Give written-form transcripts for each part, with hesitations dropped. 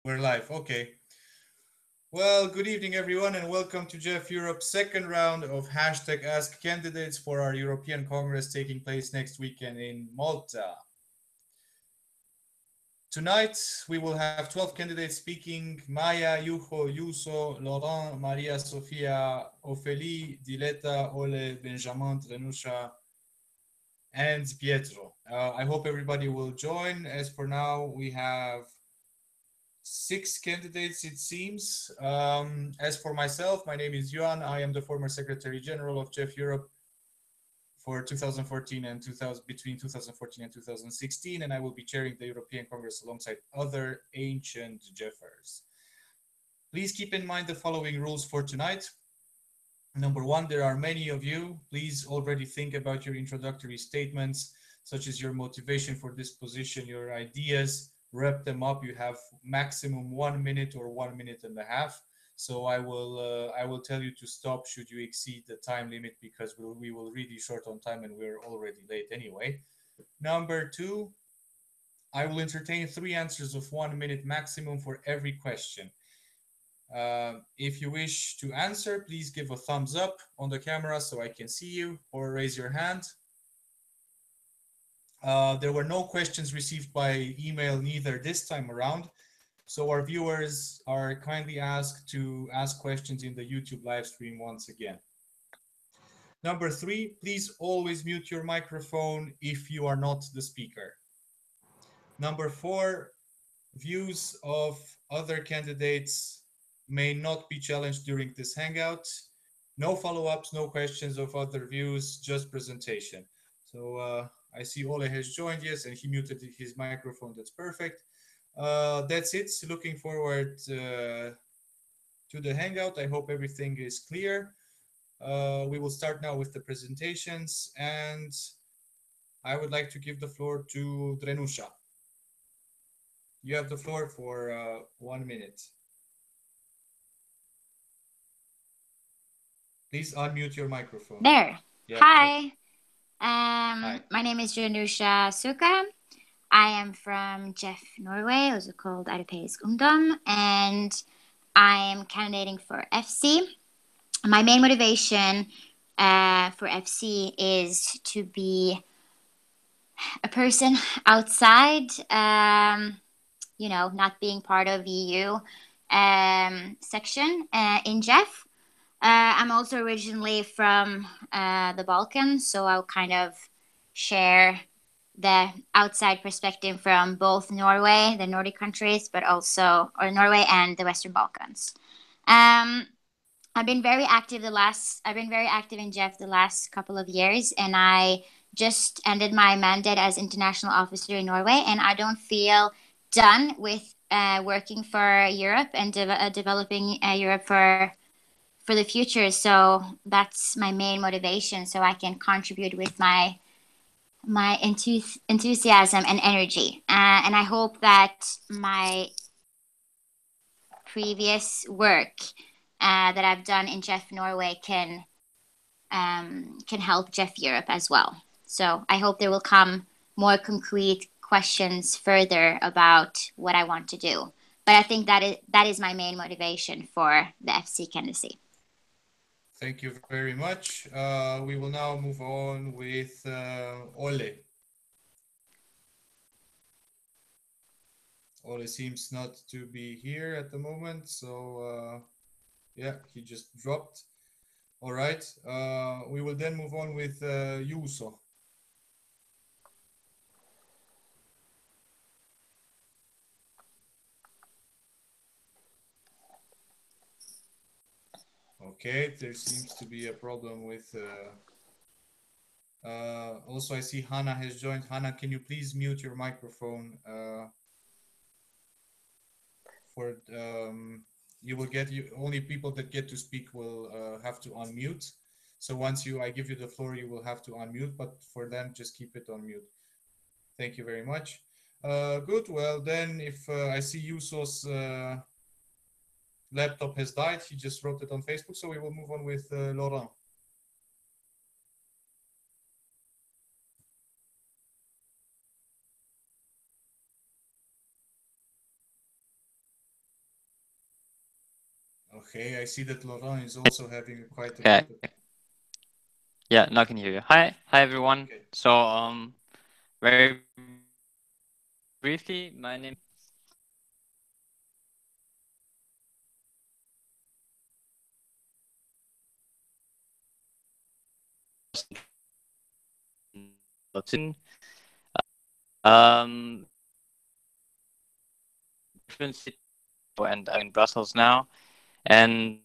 We're live. Okay. Well, good evening, everyone, and welcome to Jeff Europe's second round of hashtag Ask Candidates for our European Congress taking place next weekend in Malta. Tonight, we will have 12 candidates speaking: Maya, Yuho, Yuso, Laurent, Maria Sofia, Ophélie, Diletta, Ole, Benjamin, Trenusha, and Pietro. I hope everybody will join. As for now, we have six candidates, it seems. As for myself, my name is Ioan. I am the former Secretary General of Jeff Europe for 2014 and 2000, between 2014 and 2016, and I will be chairing the European Congress alongside other ancient Jeffers. Please keep in mind the following rules for tonight. Number one, there are many of you. Please already think about your introductory statements, such as your motivation for this position, your ideas, wrap them up. You have maximum 1 minute or 1 minute and a half. So I will tell you to stop should you exceed the time limit, because we will really short on time and we're already late anyway. Number two, I will entertain three answers of 1 minute maximum for every question. If you wish to answer, please give a thumbs up on the camera so I can see you, or raise your hand. There were no questions received by email neither this time around, so our viewers are kindly asked to ask questions in the YouTube live stream once again. Number three, please always mute your microphone if you are not the speaker. Number four, views of other candidates may not be challenged during this hangout. No follow-ups, no questions of other views, just presentation. So I see Ole has joined, yes, and he muted his microphone. That's perfect. That's it. Looking forward to the hangout. I hope everything is clear. We will start now with the presentations, and I would like to give the floor to Drenusha. You have the floor for 1 minute. Please unmute your microphone. There. Yeah. Hi. Hi. My name is Janusha Suka. I am from Jeff, Norway, also called Europeisk Ungdom, and I am candidating for FC. My main motivation for FC is to be a person outside, not being part of EU section in Jeff. I'm also originally from the Balkans, so I'll kind of share the outside perspective from both Norway, the Nordic countries, but also or Norway and the Western Balkans. I've been very active in Jeff the last couple of years, and I just ended my mandate as international officer in Norway, and I don't feel done with working for Europe and developing Europe for the future. So that's my main motivation, so I can contribute with my enthusiasm and energy. And I hope that my previous work that I've done in Jeff Norway can help Jeff Europe as well. So I hope there will come more concrete questions further about what I want to do. But I think that is my main motivation for the FC candidacy. Thank you very much. We will now move on with Ole. Ole seems not to be here at the moment, so yeah, he just dropped. All right. We will then move on with Juuso. Okay, there seems to be a problem with. Also, I see Hannah has joined. Hannah, can you please mute your microphone? For you will get only people that get to speak will have to unmute. So once I give you the floor, you will have to unmute. But for them, just keep it on mute. Thank you very much. Good. Well, then, if I see Yuso's laptop has died, he just wrote it on Facebook. So we will move on with Laurent. Okay, I see that Laurent is also having quite a Okay. bit of. Yeah, now I can hear you. Hi, everyone. Okay. So, very briefly, my name is Laurent. Different cities, and I'm in Brussels now. And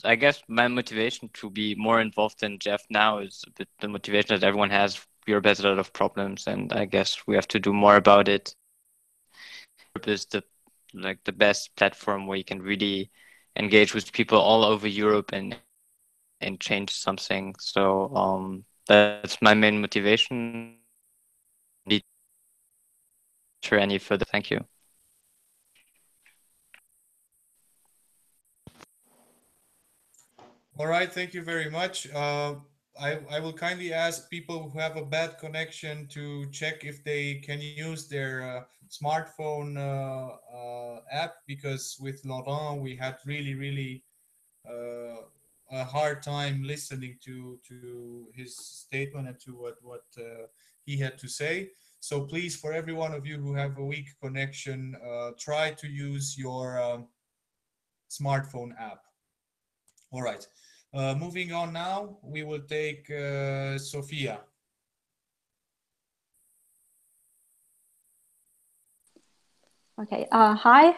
I guess my motivation to be more involved in Jeff now is a bit the motivation that everyone has. Europe has a lot of problems, and I guess we have to do more about it. Europe is the best platform where you can really engage with people all over Europe and change something. So that's my main motivation, and need to any further. Thank you. All right, thank you very much. I will kindly ask people who have a bad connection to check if they can use their smartphone app, because with Laurent we had really uh, a hard time listening to his statement and to what he had to say. So please, for every one of you who have a weak connection, try to use your smartphone app. All right. Moving on now, we will take Sophia. Okay. Hi.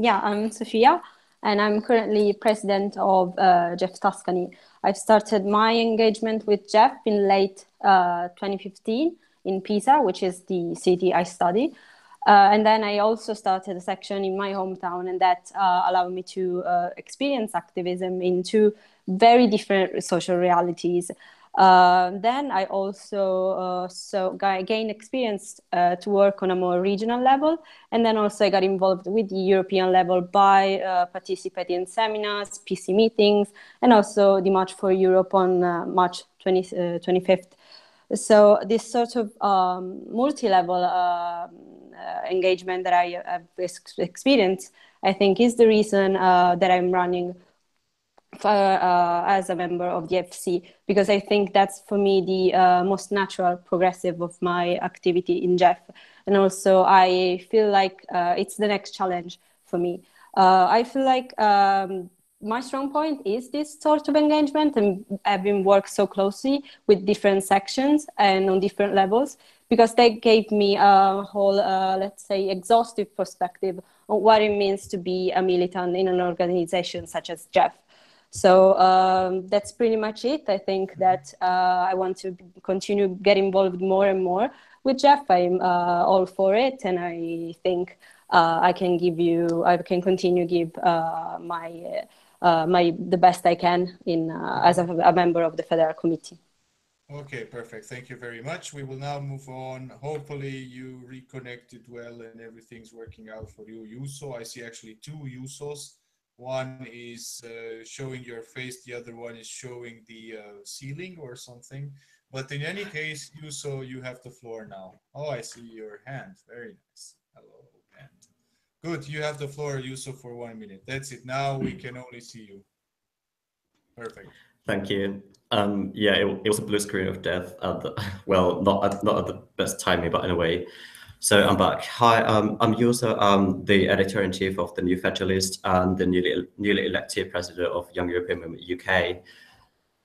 Yeah, I'm Sophia, and I'm currently president of Jeff Tuscany. I've started my engagement with Jeff in late 2015 in Pisa, which is the city I study. And then I also started a section in my hometown, and that allowed me to experience activism in two very different social realities. Then I also gained experience to work on a more regional level, and then also I got involved with the European level by participating in seminars, PC meetings, and also the March for Europe on March 25th. So this sort of multi-level engagement that I have experienced, I think, is the reason that I'm running as a member of the FC, because I think that's for me the most natural progressive of my activity in Jeff. And also I feel like it's the next challenge for me. I feel like my strong point is this sort of engagement, and having worked so closely with different sections and on different levels, because they gave me a whole, let's say, exhaustive perspective on what it means to be a militant in an organization such as Jeff. So that's pretty much it. I think that I want to continue get involved more and more with Jeff. I'm all for it, and I think I can continue give the best I can in as a member of the federal committee. Okay, perfect. Thank you very much. We will now move on. Hopefully you reconnected well and everything's working out for you. Yuso, I see actually two Yusos. One is showing your face, the other one is showing the ceiling or something. But in any case, Yuso, you have the floor now. Oh, I see your hand. Very nice. Hello, and good. You have the floor, Yuso, for 1 minute. That's it. Now we can only see you. Perfect. Thank you. Yeah, it was a blue screen of death. Well, not at the best timing, but in a way. So I'm back. Hi, I'm Yuso. I'm the editor-in-chief of the New Federalist and the newly elected president of Young European Movement UK.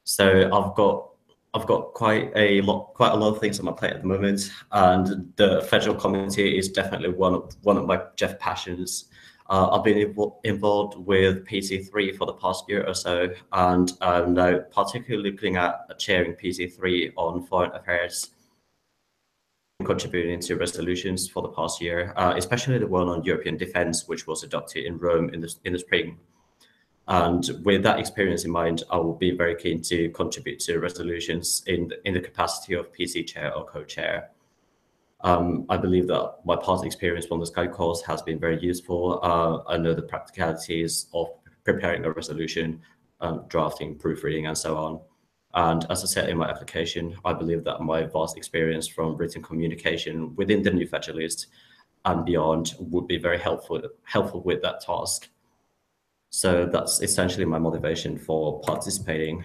So I've got quite a lot of things on my plate at the moment, and the federal committee is definitely one of my Jeff passions. I've been involved with PC3 for the past year or so, and I'm now particularly looking at chairing PC3 on foreign affairs, contributing to resolutions for the past year, especially the one on European defense, which was adopted in Rome in the spring. And with that experience in mind, I will be very keen to contribute to resolutions in the capacity of PC chair or co-chair. I believe that my past experience from the Sky course has been very useful. I know the practicalities of preparing a resolution, drafting, proofreading, and so on. And as I said in my application, I believe that my vast experience from written communication within the New Federalist and beyond would be very helpful with that task. So that's essentially my motivation for participating.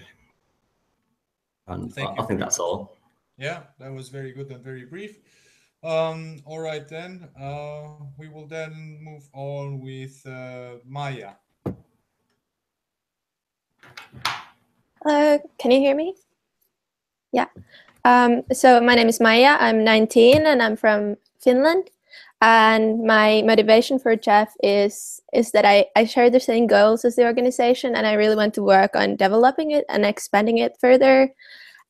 And I think that's all. Yeah, that was very good and very brief. All right then. We will then move on with Maya. Can you hear me? Yeah. So my name is Maya. I'm 19 and I'm from Finland. And my motivation for Jeff is that I share the same goals as the organization, and I really want to work on developing it and expanding it further.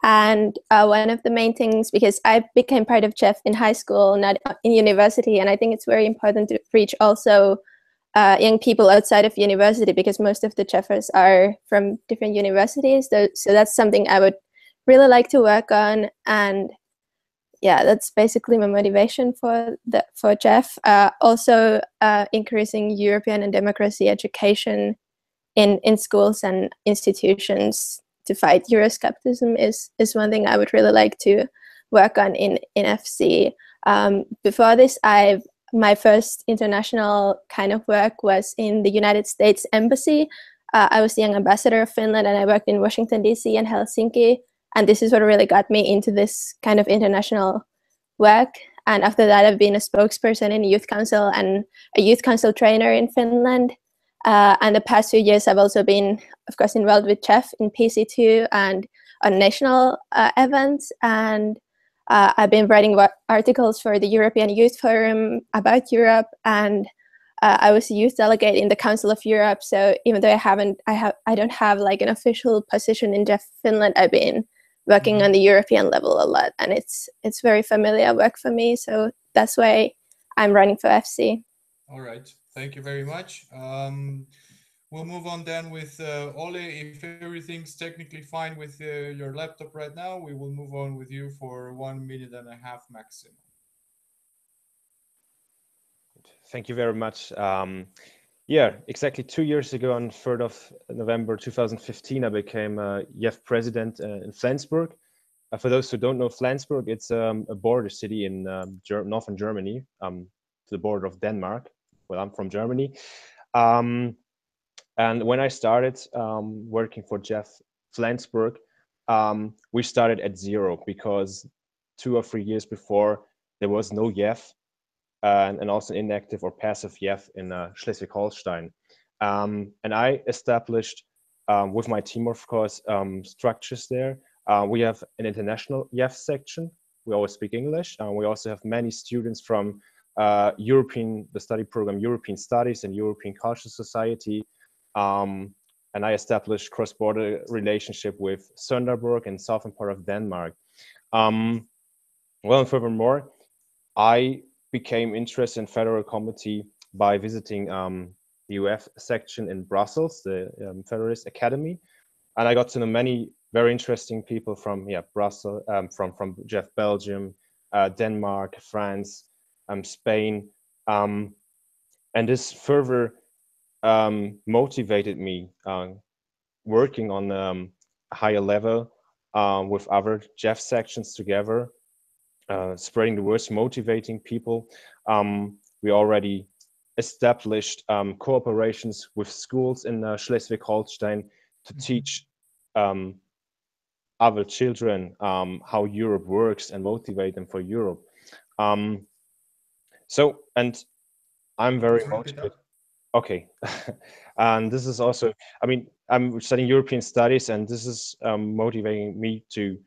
And one of the main things, because I became part of Jeff in high school, not in university, and I think it's very important to reach also young people outside of university, because most of the Jeffers are from different universities. So that's something I would really like to work on. And yeah, that's basically my motivation for Jeff. Also, increasing European and democracy education in schools and institutions to fight Euroscepticism is one thing I would really like to work on in FC. Before this, my first international kind of work was in the United States Embassy. I was the young ambassador of Finland, and I worked in Washington, D.C. and Helsinki. And this is what really got me into this kind of international work. And after that, I've been a spokesperson in a youth council and a youth council trainer in Finland. And the past few years, I've also been, of course, involved with Jeff in PC2 and on national events. And I've been writing articles for the European Youth Forum about Europe. And I was a youth delegate in the Council of Europe. So even though I don't have like an official position in Jeff Finland, I've been working on the European level a lot, and it's very familiar work for me. So that's why I'm running for FC. All right, thank you very much. We'll move on then with Ole. If everything's technically fine with your laptop right now, we will move on with you for 1.5 minutes maximum. Thank you very much. Yeah, exactly 2 years ago, on 3rd of November 2015, I became YEF president in Flensburg. For those who don't know Flensburg, it's a border city in northern Germany, to the border of Denmark. Well, I'm from Germany. And when I started working for Jeff Flensburg, we started at zero, because 2 or 3 years before, there was no YEF. And also inactive or passive YEF in Schleswig-Holstein. And I established, with my team, of course, structures there. We have an international YEF section. We always speak English. We also have many students from the study program European Studies and European Cultural Society. And I established cross-border relationship with Sønderborg and southern part of Denmark. Well, and furthermore, I became interested in federal committee by visiting the UF section in Brussels, the Federalist Academy, and I got to know many very interesting people from Brussels, from Jeff, Belgium, Denmark, France, Spain, and this further motivated me working on a higher level with other Jeff sections together. Spreading the words, motivating people. We already established cooperations with schools in Schleswig-Holstein to teach other children how Europe works and motivate them for Europe. So, and I'm very motivated. Okay. And this is also, I mean, I'm studying European studies, and this is motivating me to,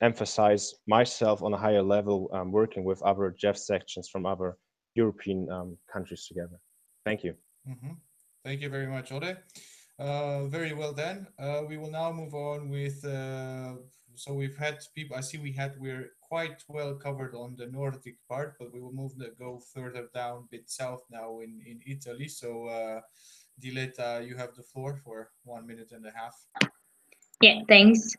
emphasize myself on a higher level, working with other Jeff sections from other European countries together. Thank you. Thank you very much, Ode. Very well then. We will now move on with, so we've had people, I see we're quite well covered on the Nordic part, but we will go further down, a bit south now in Italy. So Diletta, you have the floor for 1.5 minutes. Yeah, thanks.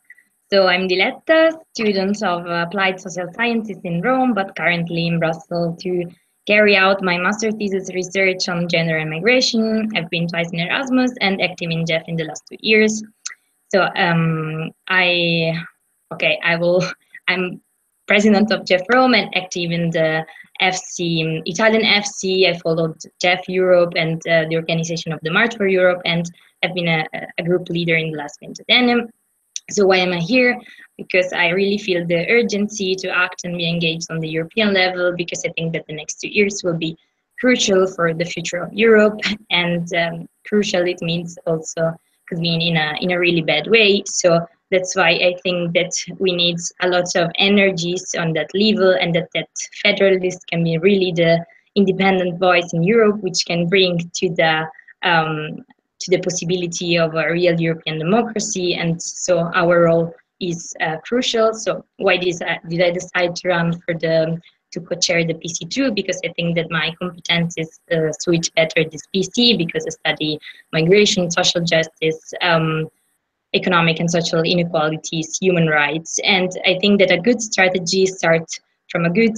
So I'm Diletta, student of Applied Social Sciences in Rome, but currently in Brussels to carry out my master thesis research on gender and migration. I've been twice in Erasmus and active in Jeff in the last 2 years. So I'm president of Jeff Rome and active in the FC, Italian FC. I followed Jeff Europe and the organization of the March for Europe, and I've been a group leader in the last Ventennum. So why am I here? Because I really feel the urgency to act and be engaged on the European level, because I think that the next 2 years will be crucial for the future of Europe. And crucial, it means also could mean in a really bad way. So that's why I think that we need a lot of energies on that level, and that federalists can be really the independent voice in Europe, which can bring to the possibility of a real European democracy. And so our role is crucial. So why did I decide to run for to co-chair the PC2? Because I think that my competences switch better this PC, because I study migration, social justice, economic and social inequalities, human rights. And I think that a good strategy starts from a good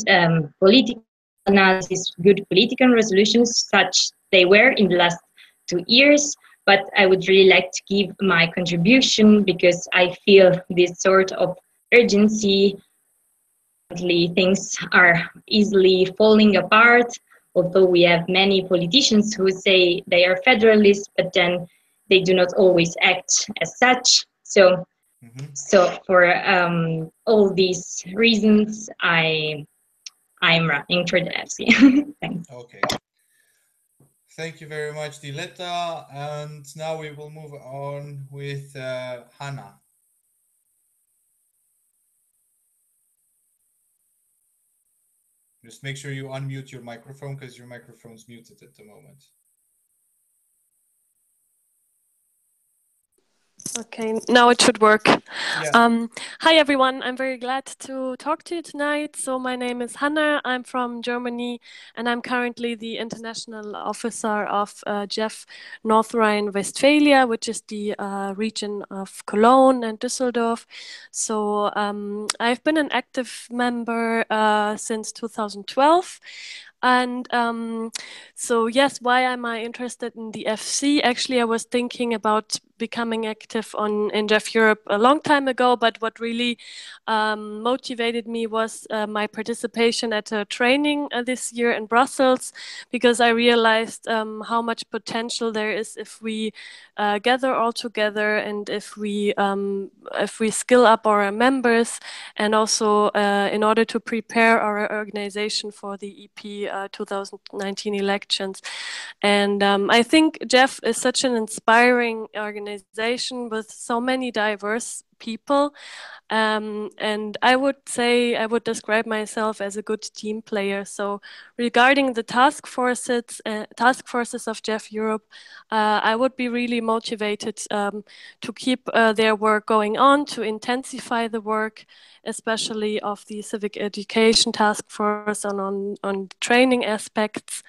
political analysis, good political resolutions, such they were in the last 2 years. But I would really like to give my contribution, because I feel this sort of urgency. Things are easily falling apart, although we have many politicians who say they are federalists, but then they do not always act as such. So, so for all these reasons, I'm running for the FC. Thanks. Okay. Thank you very much, Diletta. And now we will move on with Hannah. Just make sure you unmute your microphone, because your microphone's muted at the moment. Okay, now it should work. Yeah. Hi, everyone. I'm very glad to talk to you tonight. So my name is Hannah. I'm from Germany, and I'm currently the international officer of JEF North Rhine-Westphalia, which is the region of Cologne and Düsseldorf. So I've been an active member since 2012. And so, yes, why am I interested in the FC? Actually, I was thinking about becoming active in JEF Europe a long time ago, but what really motivated me was my participation at a training this year in Brussels, because I realized how much potential there is if we gather all together, and if we skill up our members, and also in order to prepare our organization for the EP 2019 elections. And I think JEF is such an inspiring organization with so many diverse people. And I would describe myself as a good team player. So regarding the task forces of JEF Europe, I would be really motivated to keep their work going on, to intensify the work, especially of the civic education task force on training aspects.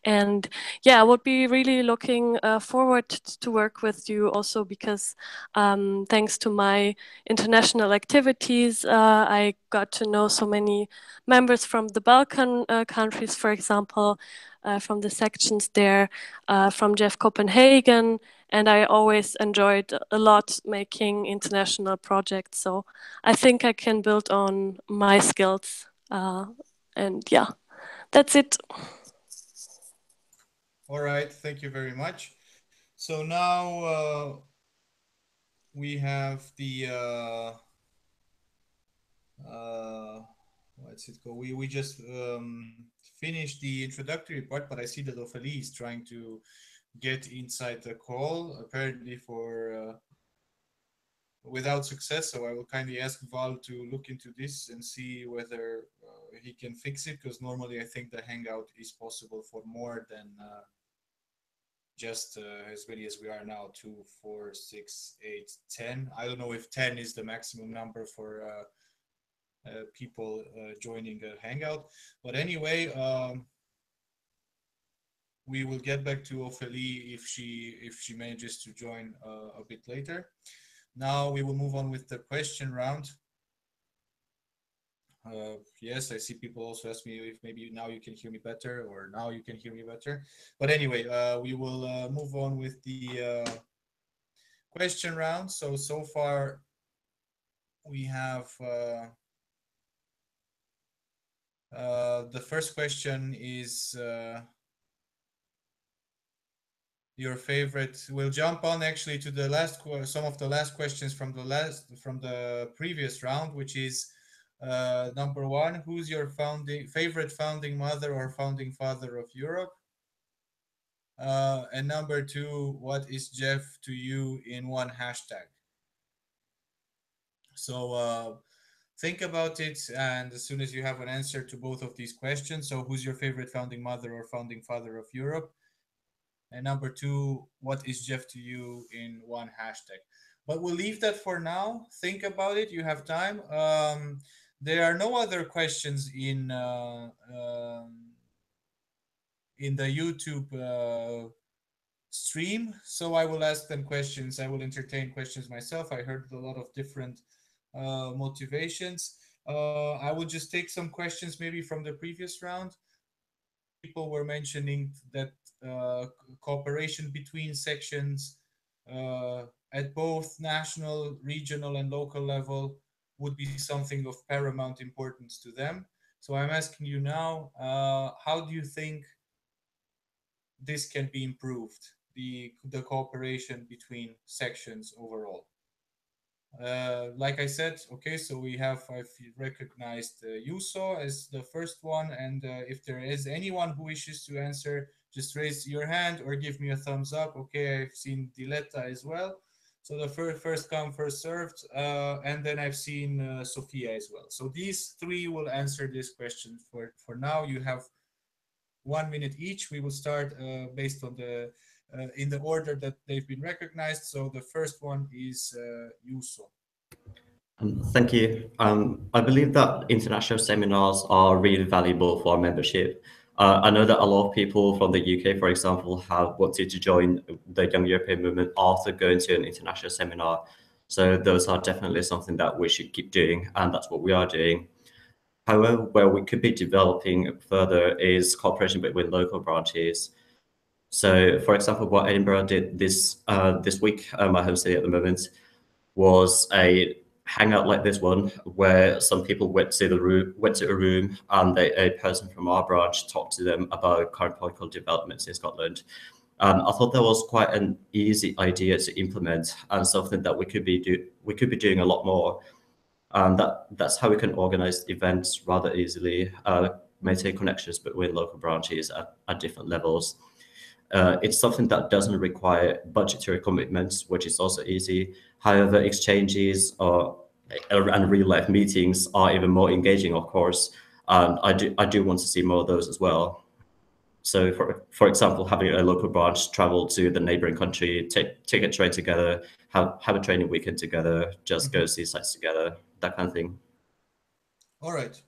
And yeah, I would be really looking forward to work with you also, because thanks to my international activities, I got to know so many members from the Balkan countries, for example, from the sections there, from JEF Copenhagen, and I always enjoyed a lot making international projects. So I think I can build on my skills. And yeah, that's it. All right, thank you very much. So now we have the what's it called? We just finished the introductory part, but I see that Ophelie is trying to get inside the call, apparently for without success. So I will kindly ask Val to look into this and see whether he can fix it, because normally I think the Hangout is possible for more than just as many as we are now, 2, 4, 6, 8, 10. I don't know if 10 is the maximum number for people joining a Hangout. But anyway, we will get back to Ophelie if she manages to join a bit later. Now we will move on with the question round. Yes, I see people also ask me if maybe now you can hear me better, or now you can hear me better. But anyway, we will move on with the question round. So far we have The first question is your favorite. We'll jump on actually to the last some of the last questions from the previous round, which is number one: who's your favorite founding mother or founding father of Europe? And number two, what is Jeff to you in one hashtag? So think about it, and as soon as you have an answer to both of these questions, so who's your favorite founding mother or founding father of Europe? And number two, what is Jeff to you in one hashtag? But we'll leave that for now. Think about it. You have time. There are no other questions in the YouTube stream, so I will ask them questions. I will entertain questions myself. I heard a lot of different motivations. I will just take some questions maybe from the previous round. People were mentioning that cooperation between sections at both national, regional, and local level would be something of paramount importance to them. So I'm asking you now, how do you think this can be improved, the cooperation between sections overall? Like I said, okay, so I've recognized Yuso as the first one, and if there is anyone who wishes to answer, just raise your hand or give me a thumbs up. Okay, I've seen Diletta as well. So the first come, first served, and then I've seen Sophia as well. So these three will answer this question. For now, you have 1 minute each. We will start based on the in the order that they've been recognized. So the first one is Yuso. Thank you. I believe that international seminars are really valuable for our membership. I know that a lot of people from the UK, for example, have wanted to join the Young European Movement after going to an international seminar. So those are definitely something that we should keep doing, and that's what we are doing. However, where we could be developing further is cooperation between local branches. So, for example, what Edinburgh did this week, my home city at the moment, was a hangout like this one, where some people went to a room, and a person from our branch talked to them about current political developments in Scotland. I thought that was quite an easy idea to implement, and something that we could be doing a lot more. That's how we can organize events rather easily, maintain connections between local branches at different levels. It's something that doesn't require budgetary commitments, which is also easy. However, exchanges and real life meetings are even more engaging, of course. And I do want to see more of those as well. So, for example, having a local branch travel to the neighboring country, take a train together, have a training weekend together, just go see sites together, that kind of thing. All right.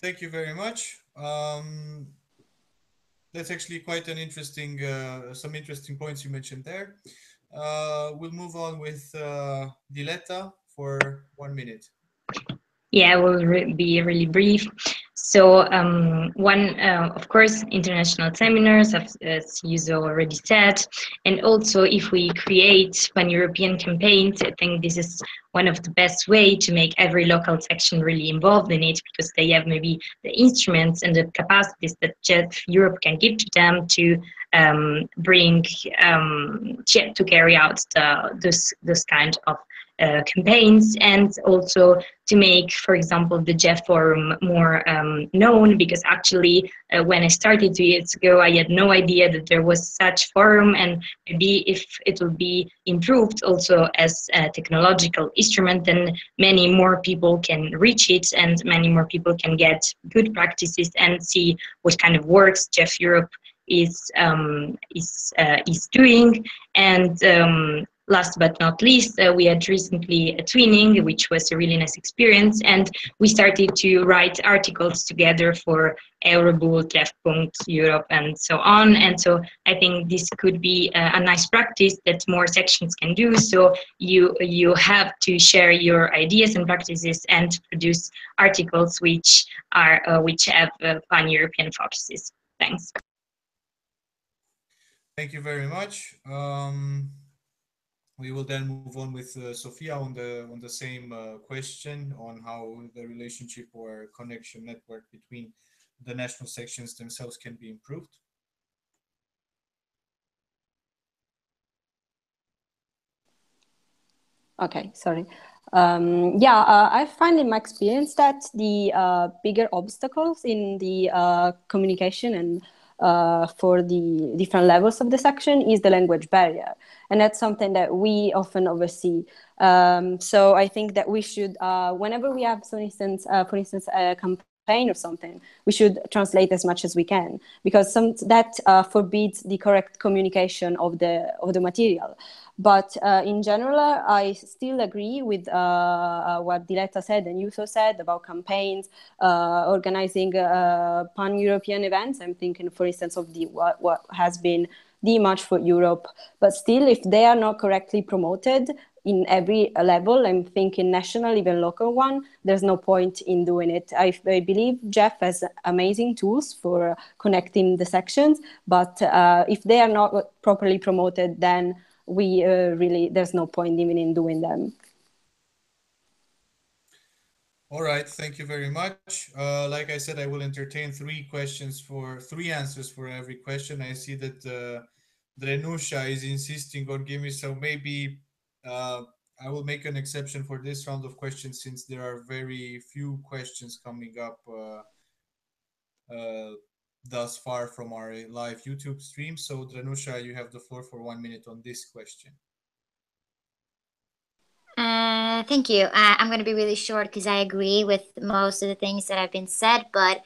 Thank you very much. That's actually quite an interesting, some interesting points you mentioned there. We'll move on with Diletta for 1 minute. Yeah, we'll be really brief. So of course, international seminars, as Yuzo already said, and also if we create pan-European campaigns, I think this is one of the best way to make every local section really involved in it, because they have maybe the instruments and the capacities that Jeff Europe can give to them to to carry out this kind of campaigns, and also to make, for example, the Jeff Forum more known, because actually when I started 2 years ago, I had no idea that there was such forum, and maybe if it will be improved also as a technological instrument, then many more people can reach it, and many more people can get good practices and see what kind of works Jeff Europe is doing. And last but not least, we had recently a twinning, which was a really nice experience, and we started to write articles together for Eurobul, Treffpunkt, Europe, and so on. And so I think this could be a nice practice that more sections can do. So you have to share your ideas and practices and produce articles which have pan-European focuses. Thanks. Thank you very much. We will then move on with Sofia on the same question on how the relationship or connection network between the national sections themselves can be improved. Okay, sorry. I find in my experience that the bigger obstacles in the communication and for the different levels of the section is the language barrier, and that's something that we often oversee. So I think that we should, whenever we have, for instance, a campaign or something, we should translate as much as we can, because that forbids the correct communication of the material. But in general, I still agree with what Diletta said and Yuso said about campaigns, organizing pan-European events. I'm thinking, for instance, of what has been the March for Europe. But still, if they are not correctly promoted in every level, I'm thinking national, even local one, there's no point in doing it. I believe Jeff has amazing tools for connecting the sections, but if they are not properly promoted, then we there's no point even in doing them. All right, thank you very much. Like I said, I will entertain three answers for every question. I see that Drenusha is insisting on giving me, so maybe I will make an exception for this round of questions since there are very few questions coming up thus far from our live YouTube stream. So Drenusha, you have the floor for 1 minute on this question. Thank you. I'm going to be really short because I agree with most of the things that have been said, but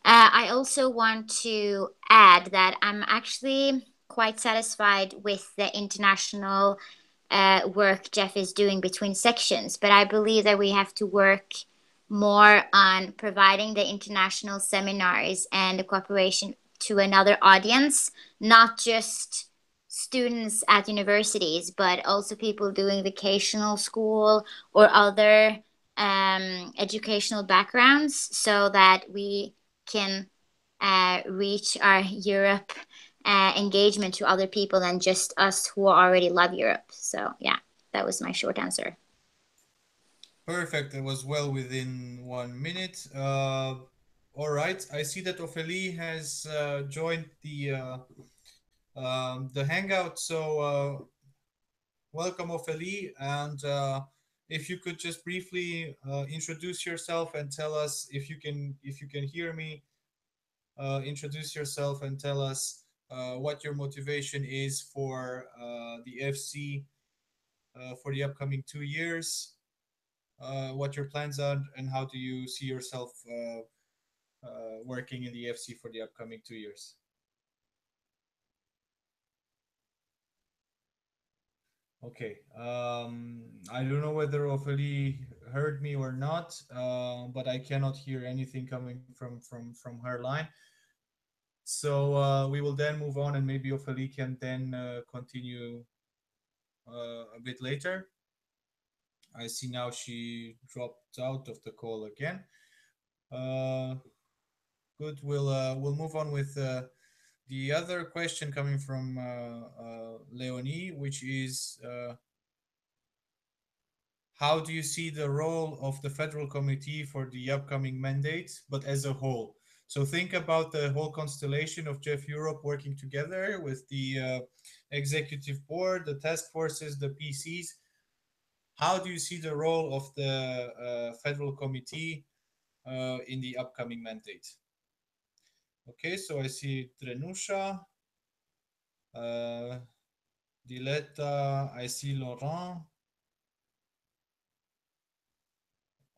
I also want to add that I'm actually quite satisfied with the international work Jeff is doing between sections, but I believe that we have to work more on providing the international seminars and the cooperation to another audience, not just students at universities, but also people doing vocational school or other educational backgrounds, so that we can reach our Europe engagement to other people than just us who already love Europe. So yeah, that was my short answer. Perfect. It was well within 1 minute. All right. I see that Ophélie has joined the hangout. So welcome, Ophélie. And if you could just briefly introduce yourself and tell us if you can hear me. Introduce yourself and tell us what your motivation is for the FC for the upcoming 2 years. What your plans are, and how do you see yourself working in the FC for the upcoming 2 years? Okay. I don't know whether Ophélie heard me or not, but I cannot hear anything coming from her line. So we will then move on, and maybe Ophélie can then continue a bit later. I see now she dropped out of the call again. Good. We'll move on with the other question coming from Leonie, which is how do you see the role of the Federal Committee for the upcoming mandate, but as a whole? So think about the whole constellation of Jeff Europe working together with the executive board, the task forces, the PCs. How do you see the role of the Federal Committee in the upcoming mandate? Okay, so I see Drenusha, Diletta, I see Laurent.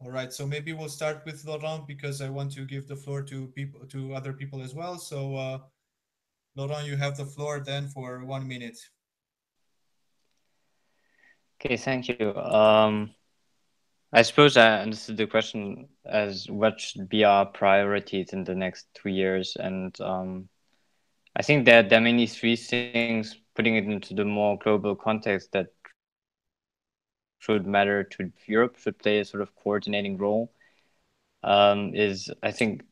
All right, so maybe we'll start with Laurent because I want to give the floor to other people as well. So Laurent, you have the floor then for 1 minute. Okay, thank you. I suppose I understood the question as what should be our priorities in the next 2 years, and I think that there are mainly three things. Putting it into the more global context, that should matter to Europe, should play a sort of coordinating role. Is I think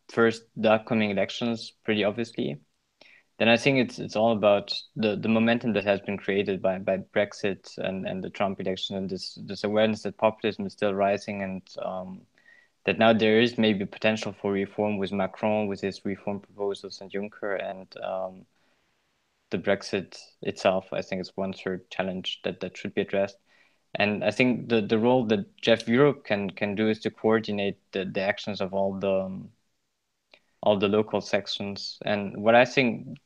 first the upcoming elections, pretty obviously. then I think it's all about the momentum that has been created by Brexit and the Trump election, and this awareness that populism is still rising, and that now there is maybe potential for reform with Macron, with his reform proposals, and Juncker, and the Brexit itself. I think is one third challenge that should be addressed. And I think the role that Jeff Europe can do is to coordinate the actions of all the local sections. And what I think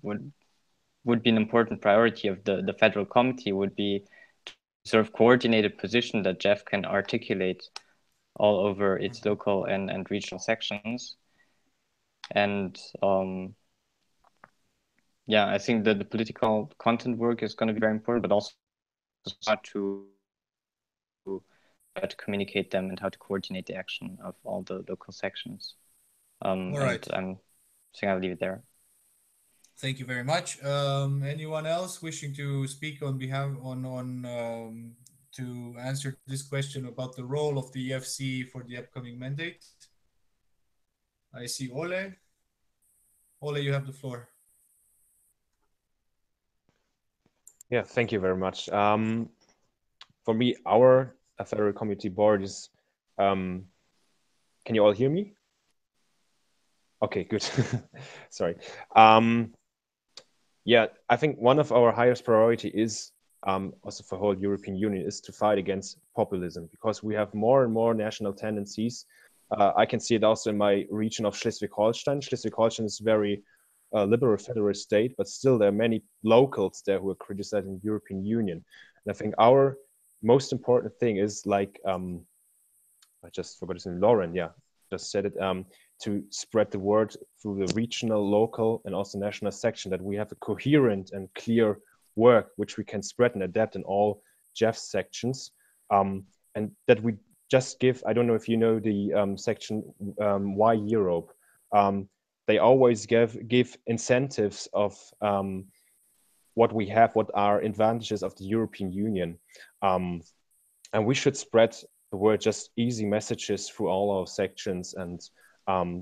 would be an important priority of the federal committee would be to sort of coordinated position that Jeff can articulate all over its local and regional sections. And yeah, I think that the political content work is going to be very important, but also how to communicate them and how to coordinate the action of all the local sections. All right. And I think I'll leave it there. Thank you very much. Anyone else wishing to speak on behalf to answer this question about the role of the EFC for the upcoming mandate? I see Ole. Ole, you have the floor. Yeah, thank you very much. For me, our federal committee board is. Can you all hear me? Okay, good. Sorry. Yeah, I think one of our highest priority is also for whole European Union is to fight against populism, because we have more and more national tendencies. I can see it also in my region of Schleswig-Holstein. Schleswig-Holstein is a very liberal federal state, but still there are many locals there who are criticizing the European Union. And I think our most important thing is, like, I just forgot his name, Lauren, yeah, just said it, to spread the word through the regional, local, and also national section, that we have a coherent and clear work which we can spread and adapt in all Jeff's sections, and that we just give, I don't know if you know the section Why Europe, they always give incentives of what we have, what are advantages of the European Union, and we should spread the word, just easy messages through all our sections, and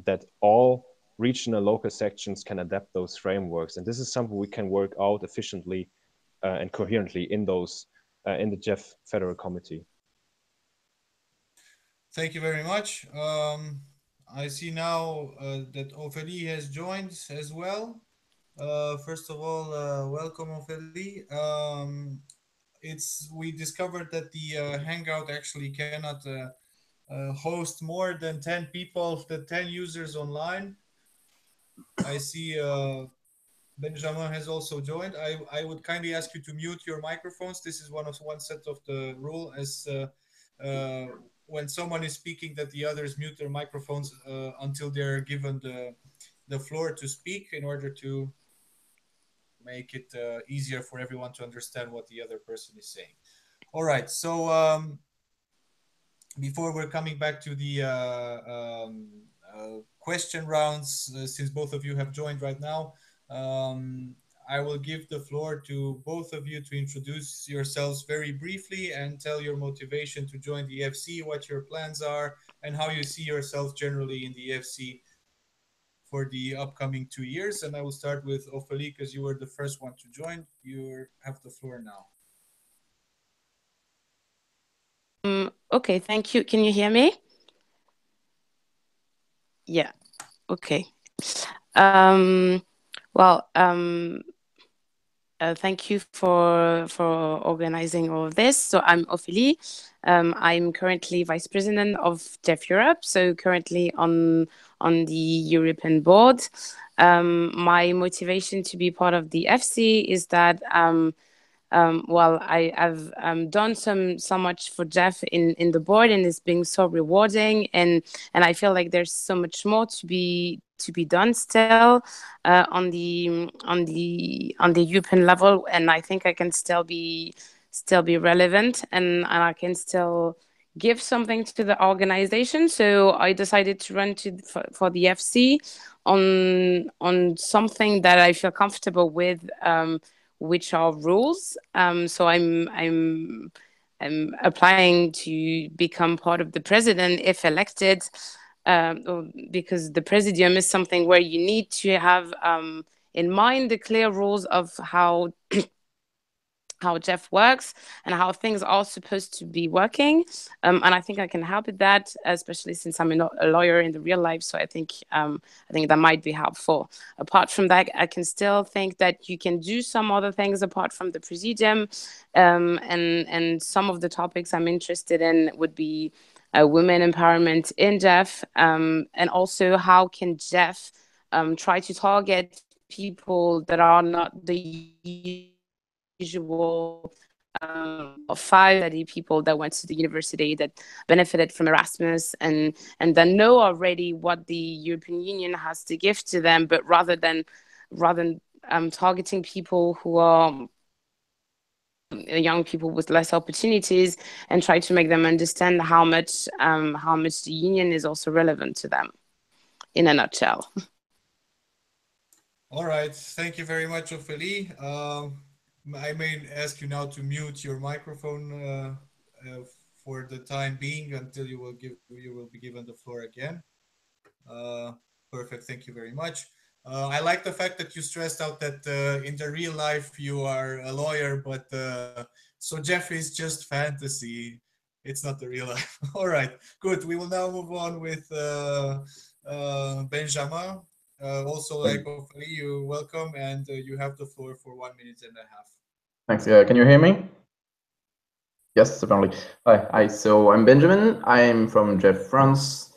that all regional local sections can adapt those frameworks. And this is something we can work out efficiently and coherently in those in the Jeff Federal Committee. Thank you very much. I see now that Ophélie has joined as well. First of all, welcome, Ophélie. We discovered that the Hangout actually cannot host more than 10 people, the 10 users online. I see Benjamin has also joined. I would kindly ask you to mute your microphones. This is one set of the rule, as when someone is speaking, that the others mute their microphones until they're given the floor to speak, in order to make it easier for everyone to understand what the other person is saying. All right, so before we're coming back to the question rounds, since both of you have joined right now, I will give the floor to both of you to introduce yourselves very briefly and tell your motivation to join the EFC, what your plans are, and how you see yourself generally in the EFC for the upcoming 2 years. And I will start with Ophélie, because you were the first one to join. You have the floor now. Okay, thank you. Can you hear me? Yeah, okay. Thank you for organizing all of this. So I'm Ophélie. I'm currently Vice President of Jeff Europe, so currently on the European board. My motivation to be part of the FC is that I have done so much for Jeff in the board, and it's been so rewarding, and I feel like there's so much more to be done still on the European level, and I think I can still be relevant, and I can still give something to the organization. So I decided to run for the FC on something that I feel comfortable with, which are rules. So I'm applying to become part of the president if elected, because the Presidium is something where you need to have in mind the clear rules of how Jeff works and how things are supposed to be working. And I think I can help with that, especially since I'm not a lawyer in the real life. So I think that might be helpful. Apart from that, I can still think that you can do some other things apart from the Presidium. And some of the topics I'm interested in would be women empowerment in Jeff, and also how can Jeff try to target people that are not the usual 5 people that went to the university that benefited from Erasmus and then know already what the European Union has to give to them, but rather than targeting people who are young people with less opportunities and try to make them understand how much the union is also relevant to them, in a nutshell. All right, thank you very much, Ophélie. I may ask you now to mute your microphone for the time being until you will be given the floor again. Perfect, thank you very much. I like the fact that you stressed out that in the real life you are a lawyer, but so Jeff is just fantasy. It's not the real life. All right, good. We will now move on with Benjamin. Also, like Ophélie, you welcome, and you have the floor for 1 minute and a half. Thanks. Can you hear me? Yes, apparently. Hi. So I'm Benjamin. I'm from Jeff, France.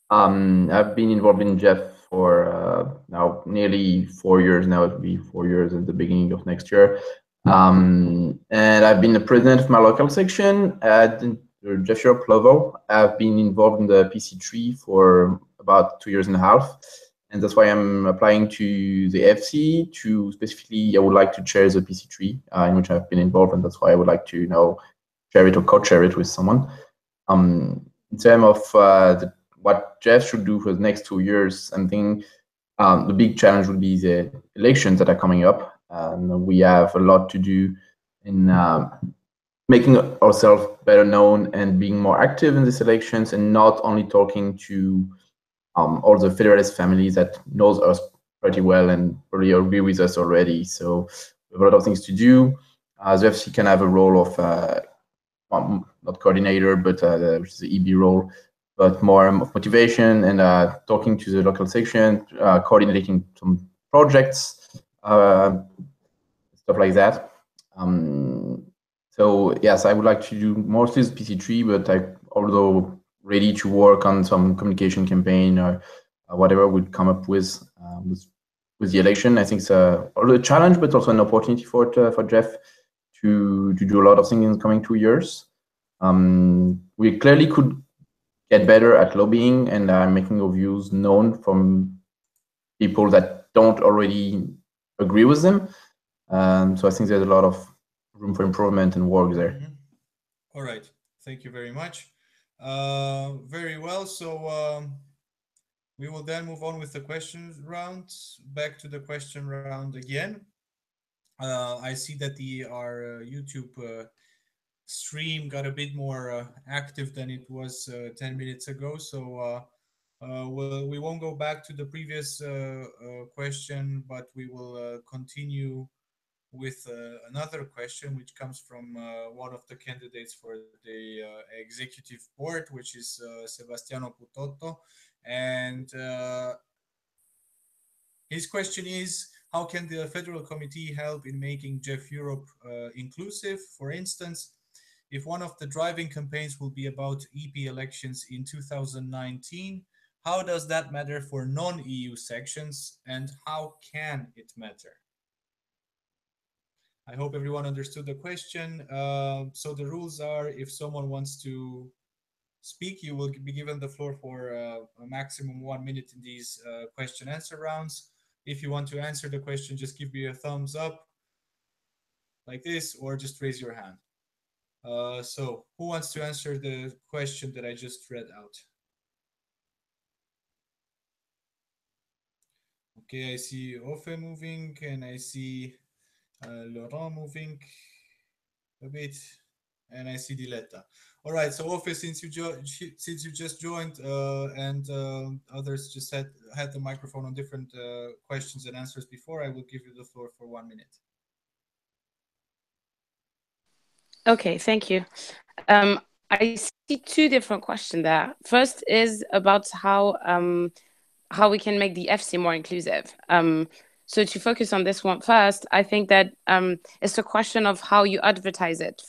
I've been involved in Jeff for now nearly 4 years now. It'll be 4 years at the beginning of next year. And I've been the president of my local section at Jeff Europe level. I've been involved in the PC3 for about 2 years and a half. And that's why I'm applying to the FC to specifically, I would like to chair the PC3 in which I've been involved. And that's why I would like to, share it or co-chair it with someone. In terms of what Jeff should do for the next 2 years, I think the big challenge would be the elections that are coming up. We have a lot to do in making ourselves better known and being more active in these elections, and not only talking to all the Federalist families that knows us pretty well and probably agree with us already. So we have a lot of things to do. The FC can have a role of not coordinator, but which is the EB role, but more of motivation and talking to the local section, coordinating some projects, stuff like that. So yes, I would like to do mostly the PC3, but although ready to work on some communication campaign or whatever we'd come up with the election. I think it's a challenge, but also an opportunity for Jeff to do a lot of things in the coming 2 years. We clearly could get better at lobbying and making our views known from people that don't already agree with them. So I think there's a lot of room for improvement and work there. All right, thank you very much. Very well, so we will then move on with the questions round. Back to the question round again. I see that our YouTube stream got a bit more active than it was 10 minutes ago, so we won't go back to the previous question, but we will continue with another question which comes from one of the candidates for the executive board, which is Sebastiano Putotto. And his question is, how can the Federal Committee help in making Jeff Europe inclusive? For instance, if one of the driving campaigns will be about EP elections in 2019, how does that matter for non-EU sections, and how can it matter? I hope everyone understood the question. So the rules are, if someone wants to speak, you will be given the floor for a maximum 1 minute in these question answer rounds. If you want to answer the question, just give me a thumbs up like this, or just raise your hand. So who wants to answer the question that I just read out? Okay, I see Ofe moving, and I see Laurent moving a bit, and I see Diletta. All right, so Ofe, since you just joined and others just had the microphone on different questions and answers before, I will give you the floor for 1 minute. Okay, thank you. I see two different questions there. First is about how we can make the FC more inclusive. So to focus on this one first, I think that it's a question of how you advertise it.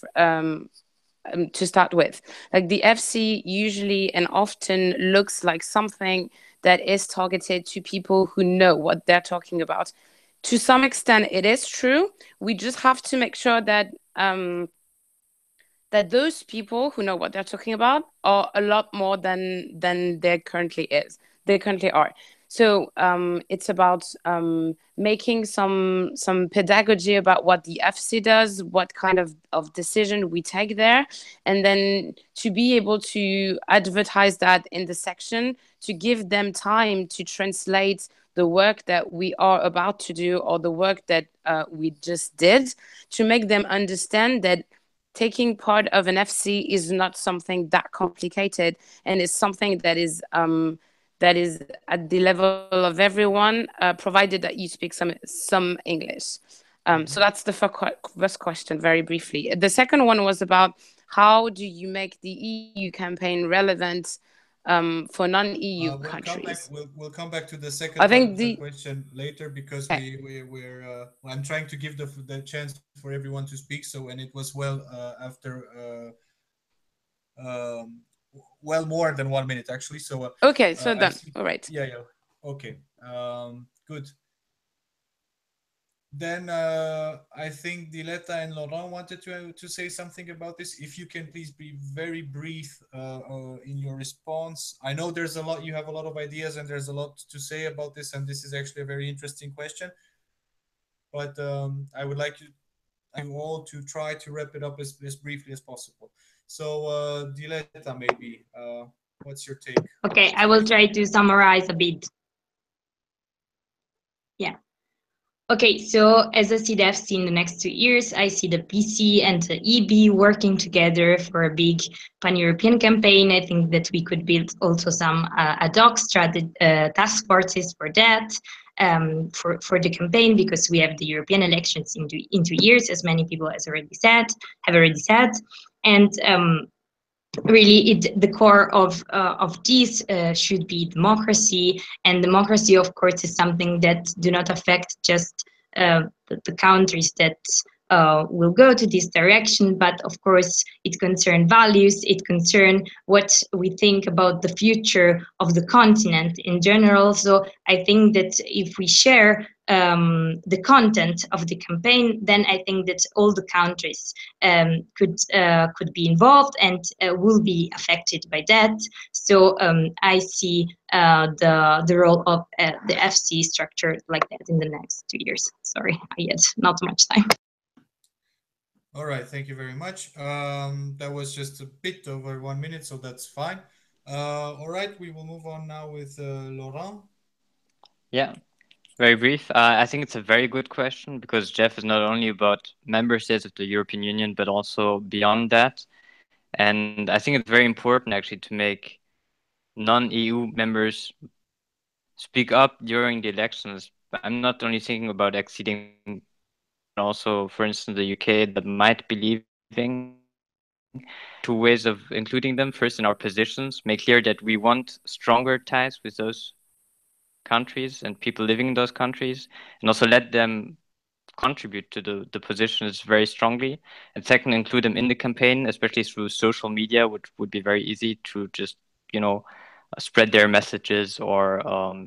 To start with, like the FC usually and often looks like something that is targeted to people who know what they're talking about. To some extent, it is true. We just have to make sure that that those people who know what they're talking about are a lot more than there currently is. They currently are. So it's about making some pedagogy about what the FC does, what kind of decision we take there, and then to be able to advertise that in the section, to give them time to translate the work that we are about to do or the work that we just did, to make them understand that taking part of an FC is not something that complicated, and is something that is at the level of everyone, provided that you speak some English. So that's the first question, very briefly. The second one was about how do you make the EU campaign relevant for non-EU countries. We'll come back to the second part of the question later, because we're I'm trying to give the chance for everyone to speak. So, and it was after well more than 1 minute actually. So okay, so done. All right. Yeah. Okay. Good. Then I think Diletta and Laurent wanted to say something about this. If you can please be very brief in your response. I know there's a lot, you have a lot of ideas and there's a lot to say about this, and this is actually a very interesting question. But I would like you all to try to wrap it up as briefly as possible. So Diletta, maybe, what's your take? Okay, I will try to summarize a bit. Yeah. Okay, so as I see the FC in the next 2 years, I see the PC and the EB working together for a big pan-European campaign. I think that we could build also some ad hoc task forces for that, for the campaign, because we have the European elections in 2 years, as many people have already said. And really, the core of this should be democracy, and democracy, of course, is something that do not affect just the countries that will go to this direction, but of course it concerns values, it concerns what we think about the future of the continent in general. So I think that if we share the content of the campaign, then I think that all the countries could be involved and will be affected by that. So I see the role of the FC structure like that in the next 2 years. Sorry, I had not much time. All right, thank you very much. That was just a bit over 1 minute, so that's fine. All right, we will move on now with Laurent. Yeah, very brief. I think it's a very good question, because Jeff is not only about member states of the European Union, but also beyond that. And I think it's very important actually to make non-EU members speak up during the elections. I'm not only thinking about acceding, also, for instance, the UK that might be leaving. Two ways of including them. First, in our positions, make clear that we want stronger ties with those countries and people living in those countries, and also let them contribute to the positions very strongly. And second, include them in the campaign, especially through social media, which would be very easy to just, spread their messages or